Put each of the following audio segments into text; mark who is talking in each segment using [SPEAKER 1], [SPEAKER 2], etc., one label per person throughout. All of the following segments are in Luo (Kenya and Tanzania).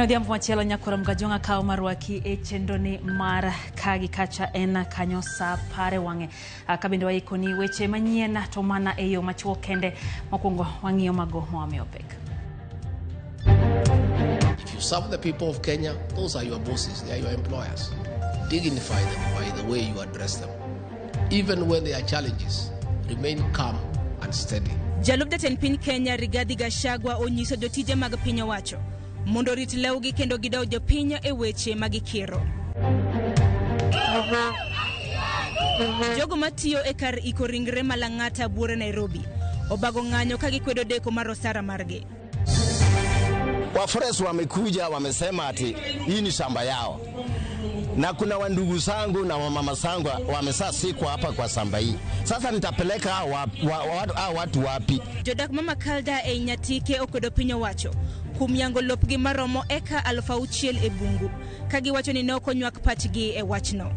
[SPEAKER 1] Eno dhiambo machielo nyakoro mgajonga kao marwaki e chendoni mar kagi kacha ena kanyo sa pare wange kabinde waikoni weche manyien to mana e yo machuo kende mokwongo wang'iyo mago moamiyo pek.
[SPEAKER 2] If you serve the people of Kenya, those are your bosses, they are your employers. Dignify them by the way you address them. Even when there are challenges, remain calm and steady.
[SPEAKER 3] Jalub Jatend Piny Kenya Rigathi Gachagua onyiso jotije mag piny owacho mondo rit lewgi kendo gidaw jopiny e weche magikiro. Jogo matiyo e kar iko ringre malang'ata buore Nairobi obago ng'anyo ka gikwedo deko mar osara margi.
[SPEAKER 4] Wafres wamekuja wamesema ati hii ni shamba yao. Na kuna wandugu zangu na wamama zangu wamesasikwa hapa kwa shamba hii. Sasa nitapeleka watu wapi? Jodak
[SPEAKER 3] mama Kalda e nyatike okwedo piny owacho kumyango lopgi maromo eka 6,000 e bungu kagi wacho ni noko nywak pachgi e wachno.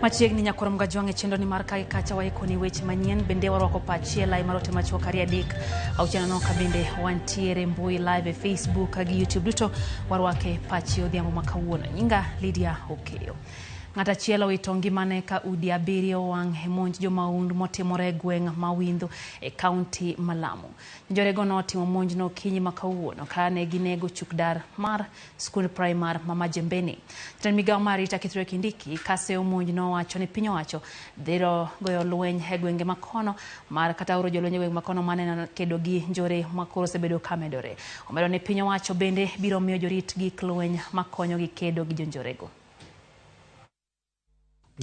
[SPEAKER 1] Machiegni nyakoro mgajonge chendo ni mar kagi kacha waikoni weche manyien bende warwako pachie lai marote machuo kari dik auchiana noka bende wantiere mbui live e Facebook agi YouTube duto warwake pachio dhiambo makawuono. Nyinga Lydia Okeyo. Ng'ata chielo itongi mane ka udi 7 wang' e monj jomaund motimore gweng' mawindu e kaunti Malamu. Jorego notimo monj no kinyi makawuono ka ne ginego chukdar mar skul primar Mama Jembeni. Jatend migawo mar Rita Kithure Kindiki kase monj no wacho ni piny owacho dhiro goyo lweny e gwenge makono mar kata oro jolweny e gwenge makono mane na kedo gi njore makoro osebedo kamedore. Omedo ni piny owacho bende biro miyo jorit gik lweny makonyo gi kedo gi jonjorego.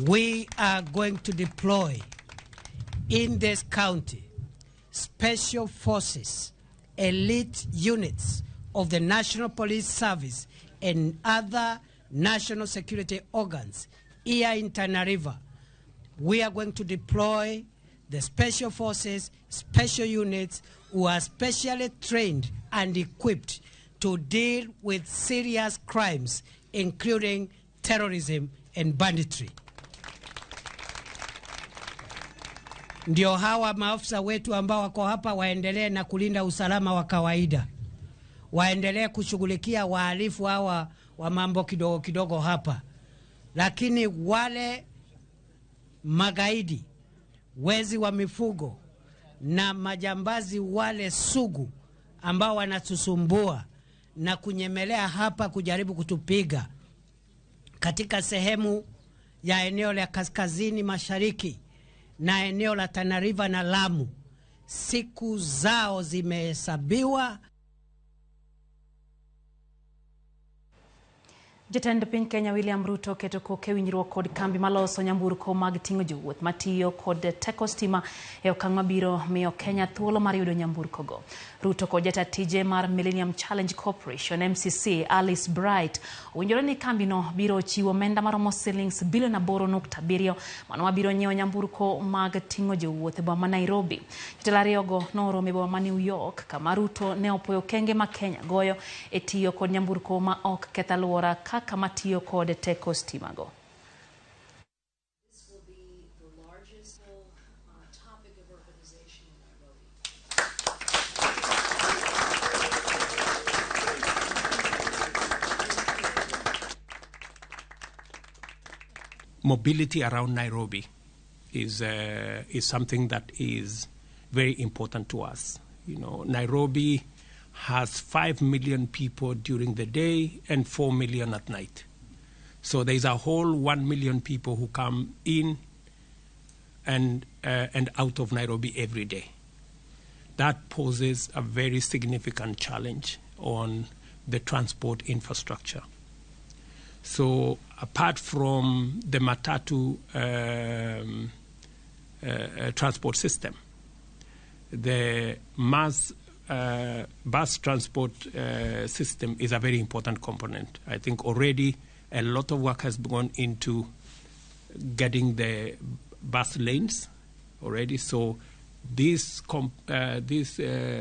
[SPEAKER 5] We are going to deploy in this county special forces, elite units of the National Police Service and other national security organs here in Tana River. We are going to deploy the special forces, special units who are specially trained and equipped to deal with serious crimes, including terrorism and banditry. Ndio hawa maafisa wetu ambao wako hapa waendelee na kulinda usalama wa kawaida. Waendelee kushughulikia wahalifu hawa wa mambo kidogo kidogo hapa. Lakini wale magaidi, wezi wa mifugo na majambazi wale sugu ambao wanatusumbua na kunyemelea hapa kujaribu kutupiga katika sehemu ya eneo la kaskazini mashariki na eneo la Tana River na Lamu, siku zao zimehesabiwa.
[SPEAKER 1] Jatend piny Kenya William Ruto keto koke winjruok kod kambi maloso nyamburko mag ting'o jowuoth matiyo kod teko stima e okang' mabiro miyo Kenya thuolo mar yudo nyamburko go. Ruto kod jata tije mar Millennium Challenge Corporation MCC Alice Bright owinjore ni kambi no biro chiwo omenda maromo shillings bilion 8.7 mano mabiro nyiewo nyamburko mag ting'o jowuoth e boma Nairobi. Jotelo ariyogo noromo e boma New York kama Ruto ne opoyo kenge ma Kenya goyo e tiyo kod nyamburko ma ok ketho alwora kama tiyo kod teko stima go.
[SPEAKER 6] This will be the largest topic of urbanization in Nairobi.
[SPEAKER 7] Mobility around Nairobi is something that is very important to us. You know, Nairobi has 5 million people during the day and 4 million at night. So there's a whole 1 million people who come in and out of Nairobi every day. That poses a very significant challenge on the transport infrastructure. So apart from the matatu transport system, the mass bus transport system is a very important component. I think already a lot of work has gone into getting the bus lanes already. So this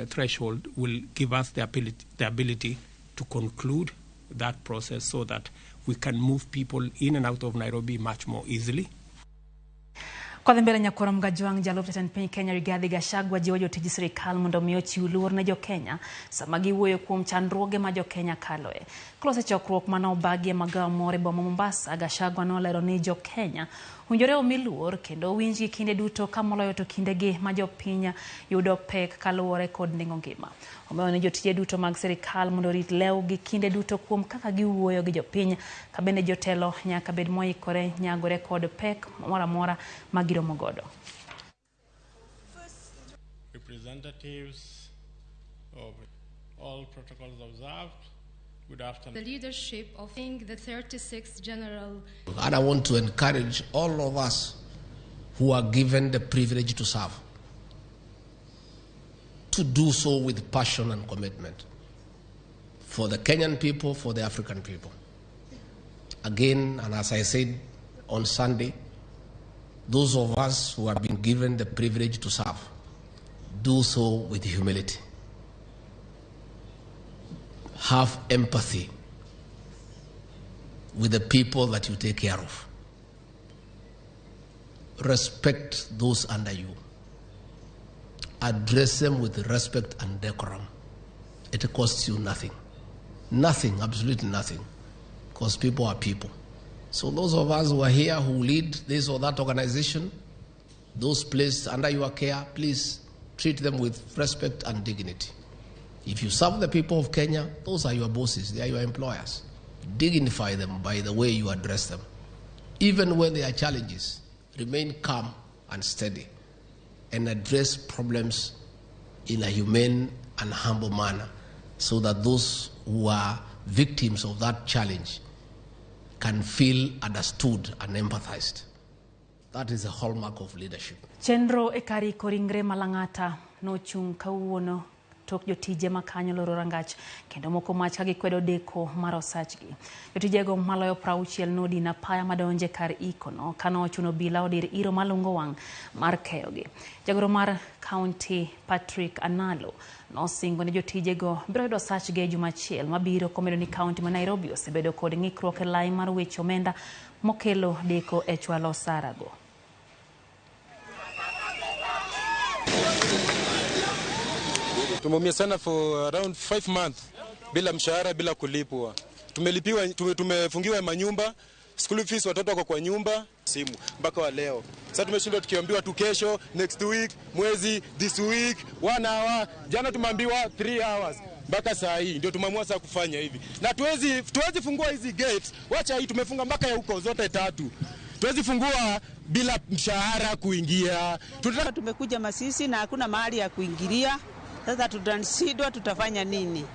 [SPEAKER 7] threshold will give us the ability to conclude that process so that we can move people in and out of Nairobi much more easily.
[SPEAKER 1] Kwa mbele nyakoro mgajwang jalup jatend piny Kenya Rigathi Gachagua jiwo jotij sirikal mondo omi ochiw luor ne jo-Kenya sama giwuoyo kuom chandruoge ma jo-Kenya kaloe. Kolose chokruok mane obagi e magawa moro e boma Mombasa, Gachagua nolero ni jo-Kenya owinjore omi luor kendo owinjgi kinde duto ka moloyo to kindegi ma jopiny yudo pek kaluwore kod nengo ngima. Omiyo ni jotije duto mag sirikal mondo orit lewgi kinde duto kuom kaka giwuoyo gi jopiny, ka bende jotelo nyaka bed moikore nyagore kod pek moro amora ma giromo godo.
[SPEAKER 8] Representatives of all protocols observed, good afternoon.
[SPEAKER 9] The leadership of the 36th General.
[SPEAKER 2] And I want to encourage all of us who are given the privilege to serve to do so with passion and commitment for the Kenyan people, for the African people. Again, and as I said on Sunday, those of us who have been given the privilege to serve, do so with humility. Have empathy with the people that you take care of. Respect those under you. Address them with respect and decorum. It costs you nothing. Nothing, absolutely nothing. Because people are people. So those of us who are here, who lead this or that organization, those placed under your care, please treat them with respect and dignity. If you serve the people of Kenya, those are your bosses, they are your employers. Dignify them by the way you address them. Even when there are challenges, remain calm and steady and address problems in a humane and humble manner so that those who are victims of that challenge can feel understood and empathized. That is a hallmark of leadership.
[SPEAKER 1] Chenro ekari koringre malangata no chung kawuono tok jotije makanyo loro rangach kendo moko mach ka gikwedo deko mar osachgi. Jotijego maloyo 60 nodi na paya madonje kar ikono kano chuno bila odir iro malungo wang mar keyogi. Jagoro mar County Patrick Analo nosingo ne jotijego biro yudo osachgi Jumachiel mabiro komedo ni County ma Nairobi osebedo kod ng'ikruok e lai mar weche omenda mokelo deko e chwalo sarago.
[SPEAKER 10] Tumeumia sana for around 5 months bila mshahara, bila kulipwa. Tumefungiwa manyumba, school fees watoto wako kwa nyumba, simu mpaka wa leo. Sasa tumeshindwa tukiambiwa tu kesho, next week, mwezi, this week, 1 hour. Jana tumeambiwa 3 hours. Mpaka saa hii ndio tumeamua sasa kufanya hivi. Na tuwezi fungua hizi gates. Wacha hii tumefunga mpaka ya huko zote 3. Tuwezi fungua bila mshahara kuingia.
[SPEAKER 11] Tumekuja Masisi na hakuna mahali ya kuingilia. Sasa tutansidwa, tutafanya nini?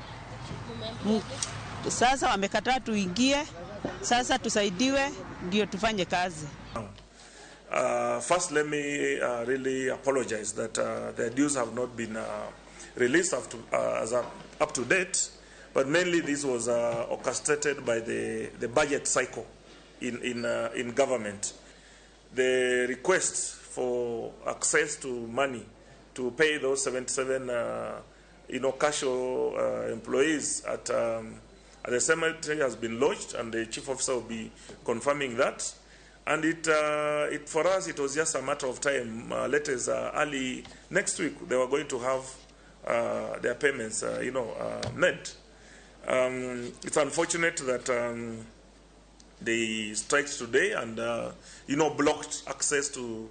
[SPEAKER 11] Sasa wamekataa tuingie. Sasa tusaidiwe ndio tufanye kazi.
[SPEAKER 12] First, let me really apologize that the dues have not been released up to date, but mainly this was orchestrated by the budget cycle in government. The request for access to money to pay those 77 casual employees at the cemetery has been lodged, and the chief officer will be confirming that. And it for us, it was just a matter of time. Let us early next week, they were going to have their payments, made. It's unfortunate that they striked today and, blocked access to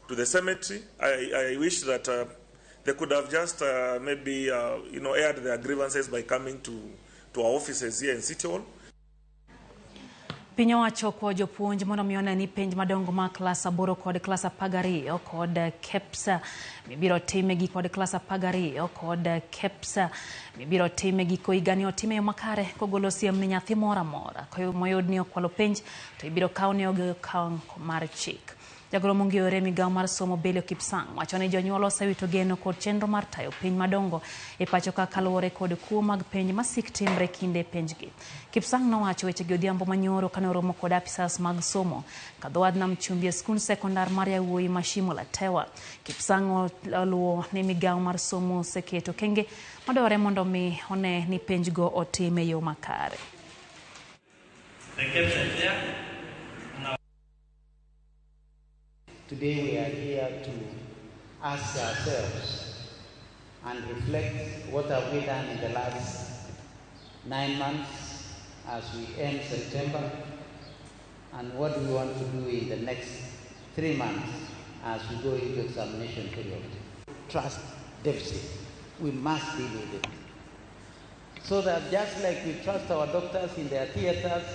[SPEAKER 12] the cemetery. I wish that they could have just maybe, aired their grievances by coming to our offices here in City Hall.
[SPEAKER 1] Pinyo wacho kwa jopuonj mono miona ni penj madongo ma klasa boro kod klasa pagariyo kod kepsa mibiro time gi kod klasa pagariyo kod kepsa mibiro time gi ko igani otime yo makare kogolo siem ni nyathi mora mora koyo moyod ni okwalo penj to ibiro kaw ne oge kaw mar chik. Jagoro mongiore migawo mar somo Belio Kipsang wacho ni jonyuol osewito geno kod chenro mar tayo piny madongo e pacho ka kaluwore kod kuo mag penj masik timre kinde penjgi. Kipsang nowacho weche gi odhiambo manyoro kane oromo kod apisas mag somo kadhoad nam chumbi e skul sekondar mar yawuoyi ma Shimo Latewa. Kipsang oluwo ni migawo mar somo seketo kenge madore mondo mi one ni penjgo otime yo makare.
[SPEAKER 13] Today we are here to ask ourselves and reflect what have we done in the last 9 months as we end September, and what do we want to do in the next 3 months as we go into examination period. Trust deficit, we must deal with it. So that just like we trust our doctors in their theaters,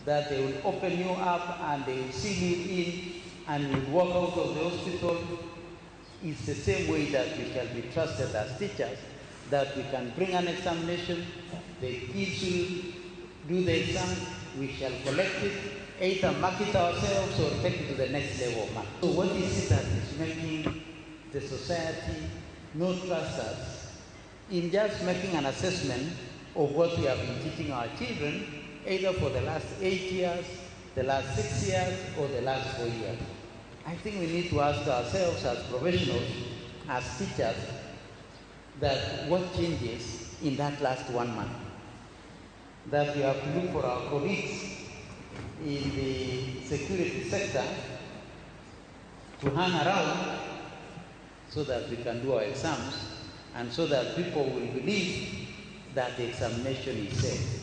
[SPEAKER 13] that they will open you up and they will seal you in and you will walk out of the hospital, it's the same way that we shall be trusted as teachers, that we can bring an examination, the kids will do the exam, we shall collect it, either mark it ourselves or take it to the next level of mark. So what is it that is making the society not trust us in just making an assessment of what we have been teaching our children, either for the last 8 years, the last 6 years, or the last 4 years? I think we need to ask ourselves as professionals, as teachers, that what changes in that last 1 month? That we have to look for our colleagues in the security sector to hang around so that we can do our exams and so that people will believe that the examination is safe.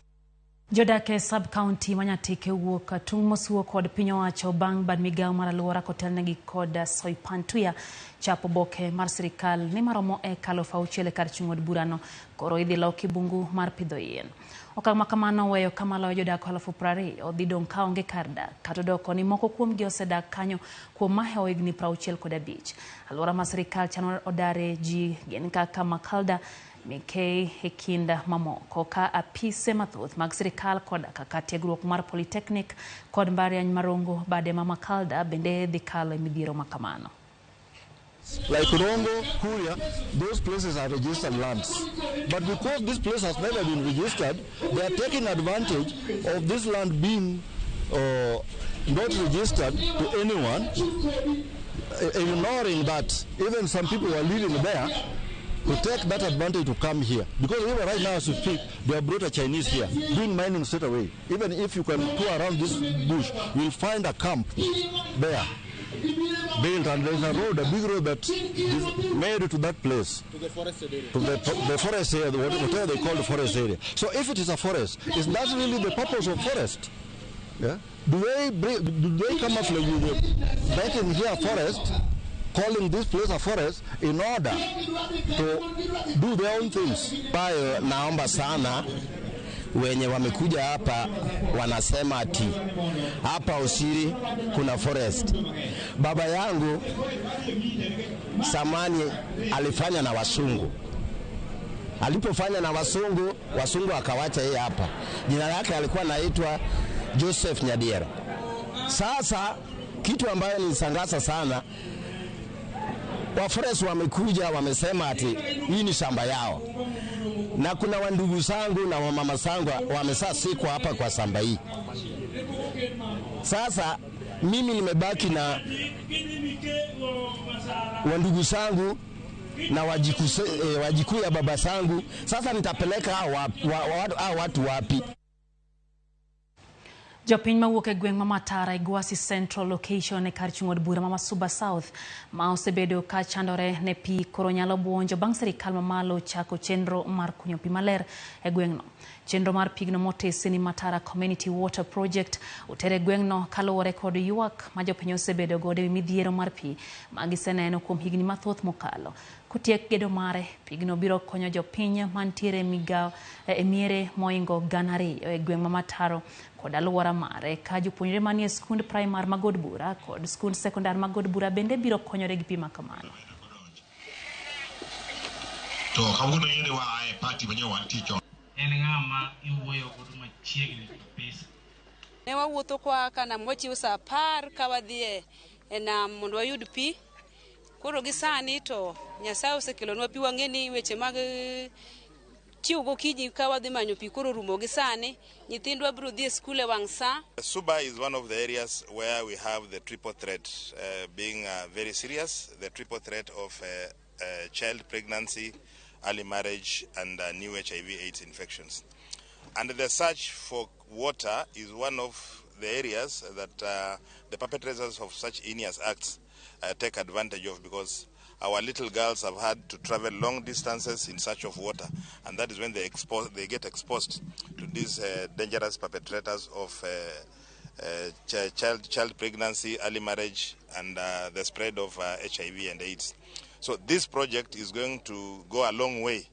[SPEAKER 1] Jodake sub-county manyatike wuok tung mosuo kod piny owacho bang' bad migao mar alwora kotelnegi kod soipantuya chapo boke mar sirikal ni maromo eka 6,000 kar chung'od burano koro idhi loki bungu mar pidho yien. Okang' makamano weyo kamaloyo jodak 20,000 odhi dong' kaonge kar dak kata doko ni moko kuomgi osedak kanyo kuom maheo higni 65. Alwora mar sirikal chano odare ji gin kaka Makalda Mikei Hekinda mamoko ka apise mathoth mag sirikal kod kaka tiegruok mar Polytechnic kod mbalariany Marongo bade Makalda bende dhi kalo midhiero makamano.
[SPEAKER 14] Like Oromo, Kuria, those places are registered lands. But because this place has never been registered, they are taking advantage of this land being not registered to anyone, ignoring that even some people are living there to take that advantage to come here. Because even right now as we speak, they have brought a Chinese here, doing mining straight away. Even if you can tour around this bush, you'll find a camp there. Built, and there's a road, a big road that is made to that place. To the forest area. To the forest area, whatever they call the forest area. So if it is a forest, is that really the purpose of forest? Yeah? Do they come up with making here a forest, calling this place a forest in order to do their own things?
[SPEAKER 4] Bayo naomba sana wenye wamekuja hapa wanasema ati hapa Usiri kuna forest. Baba yangu samani alifanya na wasungu. Alipofanya na wasungu, wasungu akawacha yeye hapa. Jina lake alikuwa anaitwa Joseph Nyadiera. Sasa kitu ambayo nilishangaza sana, wa forest wamekuja wamesema ati hii ni shamba yao. Na kuna wandugu zangu na wamama zangu wamesasikwa hapa kwa shamba hii. Sasa mimi nimebaki na wandugu zangu na wajikuu ya baba zangu. Sasa nitapeleka hao watu wapi?
[SPEAKER 1] Jopiny mawuok e gweng' ma Matara Igwasi Central Location e kar chung'od bura ma Masuba South ma osebedo ka chandore ne pi koro nyalo buonjo bang' sirikal mamalo chako chenro mar kunyo pi maler e gweng'no. Chenro mar pigno motesi ni Matara Community Water Project utere gweng'no kaluwore kod ywak ma jopiny osebedo godo e midhiero mar pi ma giseneno kuom higni mathoth mokalo. Kutiek gedo mare, pigno biro konyo jopiny mantiere e miere moingo 2,000 e gweng' ma Mataro kod alwora mare ka jopuonjre manie skund primar magod bura kod skund sekondar magod bura bende biro konyore gi pi makamano.
[SPEAKER 15] To kawuono yende wa e party manyo wanticho en ng'ama iwuoyo godo machiegni kabisa.
[SPEAKER 16] Ne wawuotho kwa kana mochiw sa 10 ka wadhie e nam mondo wayud pi. Koro gi sani to Nyasaye osekelonwa pi, wang'eni weche mag chiwo gokinyi ka wadhi manyo pi koro rumo gi sani. Nyithindwa biro dhi e skul e wang' sa.
[SPEAKER 17] Suba is one of the areas where we have the triple threat being very serious, the triple threat of child pregnancy, early marriage and new HIV/AIDS infections. And the search for water is one of the areas that the perpetrators of such heinous acts take advantage of, because our little girls have had to travel long distances in search of water, and that is when they get exposed to these dangerous perpetrators of child pregnancy, early marriage, and the spread of HIV and AIDS. So this project is going to go a long way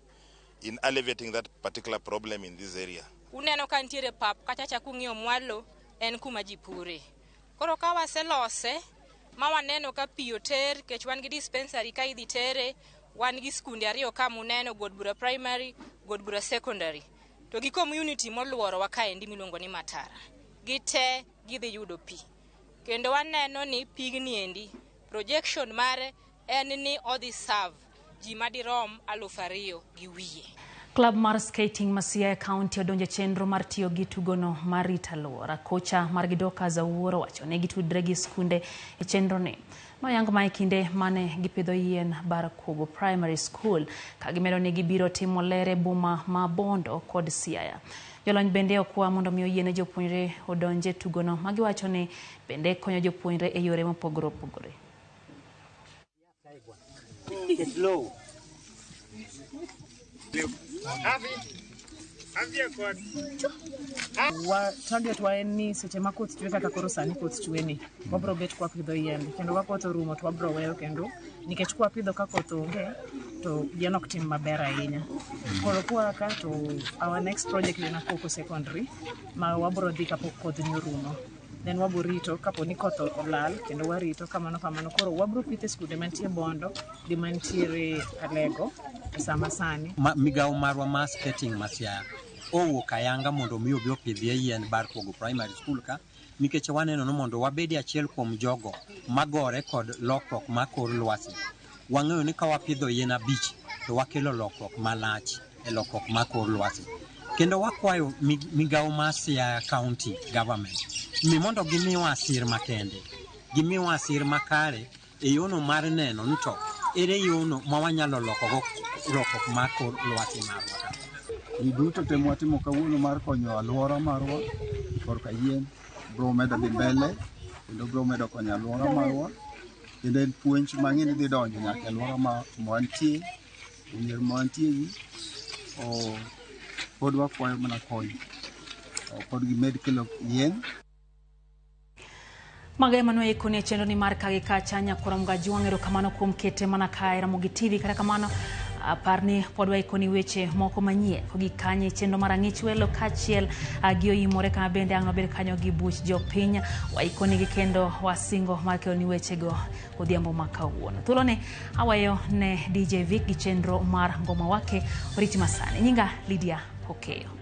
[SPEAKER 17] in alleviating that particular problem in this area.
[SPEAKER 18] Uneno kantiere pap kachacha kung'io mwalo en kuma ji pure. Koro ka waselose ma waneno ka pi oter kech wan gi dispensary ka idhi tere, wan gi skunde ariyo ka muneno, Godbura Primary, Godbura Secondary, to gi community moluoro wa kaendi miluongo ni Matara. Gite gidhi yudo pi. Kendo waneno ni pigni endi projection mare en ni odhi serve ji madirom 2,000 gi wiye.
[SPEAKER 1] Club mar skating Masia County odonje chenro mar tiyo gi tugono mar rita alwora. Kocha mar Gidoka Zawuoro wacho ne gitudre gi skunde e chenro ni. Noyang mae kinde mane gipidho yien Barakugo Primary School ka gimedo ne gibiro timo lere boma ma Bondo kod Siaya. Jolony bende okwa mondo miyo yiene jopuonjre odonje tugono ma giwacho ne bende konyo jopuonjre e yore mopogore opogore.
[SPEAKER 19] Target wa en ni seche ma koth chwe kaka koro sani koth chwe ni wabro bet kwa pidho yiende, kendo ka koth orumo to wabro weyo kendo nikech kwa pidho ka koth onge to yien ok tim maber ahinya. Koro kwa ka to our next project ni na Koko Secondary ma wabro dhi kapok koth ni orumo. Then wabro rito kapo ni koth olal kendo warito kamano koro wabro pitho skunde mantie Bondo gi mantiere Alego sama sani.
[SPEAKER 20] Migawo marwa ma skating Masia owuok ayanga mondo mi obi opidhie yien Barakugo Primary School ka, nikech waneno no mondo wabedi achiel kuom jogo magore kod lokruok ma kor lwasi. Wang'eyo ni ka wapidho yien 5 to wakelo lokruok malach e lokruok ma kor lwasi. Kendo wakwayo migawo ma Siaya County Government mi mondo gimiwa sir makende, gimiwa sir makare e yono mar neno ni to ere yono ma wanyalo lokogo lokruok ma kor lwasi marwa.
[SPEAKER 21] Duto temo timo kawuono mar konyo alwora marwa korka yien bro medo dhi mbele kendo bro medo konyo alwora marwa, kendo en puonj mang'eny dhi donjo nyaka alwora ma wantie mier mantie gi pod wakwayo mana konyo pod gimed kelo yien.
[SPEAKER 1] Maga manwe ikone chenro ni mar kagi kacha nyakorom ga juangero kamano kuom kete mana kae Ramogi TV kata kamano parni podwa ikoni weche moko manyie kogi kanye chenro mar ang'ich welo kachiel gio imore kama bende ang'no bed kanyo gi buch jopiny wa ikoni gi kendo wasingo mar kelo ni weche go odhiambo makawuono. Thulone awayo ne DJ Vic gi chenro mar ngoma wake oriti masani. Nyinga Lydia Okeyo.